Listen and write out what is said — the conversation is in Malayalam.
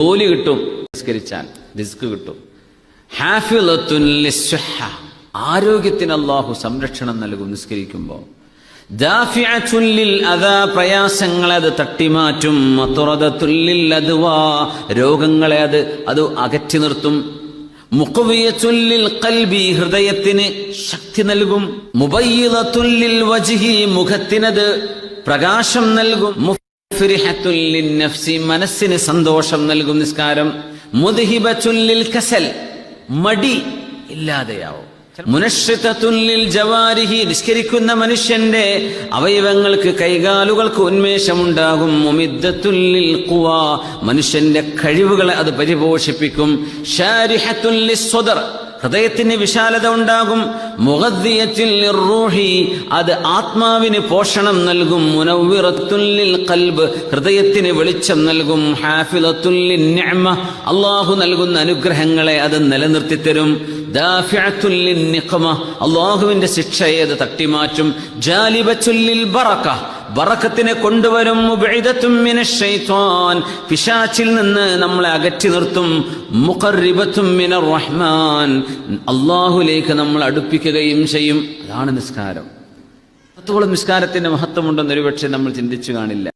ജോലി കിട്ടും, നിസ്കരിച്ചാൽ റിസ്ക് കിട്ടും. ഹാഫിളത്തുൻ ലിസ്സുഹ, ആരോഗ്യത്തിന് അല്ലാഹു സംരക്ഷണം നൽകും നിസ്കരിക്കുമ്പോൾ. ദാഫിഅത്തുൻ ലിൽ അദാ, പ്രയാസങ്ങളെ അത് തട്ടിമാറ്റും. മതുറദത്തുൻ ലിൽ അദ്വാ, രോഗങ്ങളെ അത് അകറ്റി നിർത്തും. മുഖവിയത്തുൻ ലിൽ ഖൽബി, ഹൃദയത്തിന് ശക്തി നൽകും. മുബയ്യിദത്തുൻ ലിൽ വജ്ഹി, മുഖത്തിനത് പ്രകാശം നൽകും. മുഫ്രിഹത്തുൻ ലിൻ നഫ്സി, മനസ്സിന് സന്തോഷം നൽകും നിസ്കാരം. മുദ്ഹിബത്തുൻ ലിൽ കസൽ, മടി ഇല്ലാതെയാവും. മുനശ്ശിതത്തുൻ ലിൽ ജവാരിഹി, നിസ്കരിക്കുന്ന മനുഷ്യന്റെ അവയവങ്ങൾക്ക്, കൈകാലുകൾക്ക് ഉന്മേഷമുണ്ടാകും. മുമിദ്ദത്തുൻ ലിൽ ഖുവാ, മനുഷ്യന്റെ കഴിവുകളെ അത് പരിപോഷിപ്പിക്കും. ശാരിഹത്തുൻ ലിസ്സദർ, ഹൃദയത്തിന് വിശാലത ഉണ്ടാകും. മുഗദ്ദിയത്തുൻ ലിർറൂഹി, അത് ആത്മാവിന് പോഷണം നൽകും. മുനവ്വിറത്തുൻ ലിൽ ഖൽബ്, ഹൃദയത്തിന് വെളിച്ചം നൽകും. ഹാഫിളത്തുൻ ലിന്നിഅമ, അല്ലാഹു നൽകുന്ന അനുഗ്രഹങ്ങളെ അത് നിലനിർത്തി തരും. ദാഫിഅത്തുൻ ലിന്നിഖമ, അല്ലാഹുവിന്റെ ശിക്ഷയെ അത് തട്ടിമാറ്റും. ജാലിബത്തുൻ ലിൽ ബറക, ബറക്കത്തിനെ കൊണ്ടുവരും. മുബഇദത്തുൻ മിനശ് ശൈത്വാൻ, പിശാചിൽ നിന്ന് നമ്മളെ അകറ്റി നിർത്തും. മുഖർരിബത്തുൻ മിനർ റഹ്മാൻ, അല്ലാഹുവിലേക്ക് നമ്മൾ അടുപ്പിക്കുകയും ചെയ്യും. അതാണ് നിസ്കാരം. അത്രത്തോളം നിസ്കാരത്തിന്റെ മഹത്വമുണ്ടെന്ന് ഒരുപക്ഷെ നമ്മൾ ചിന്തിച്ചു കാണില്ല.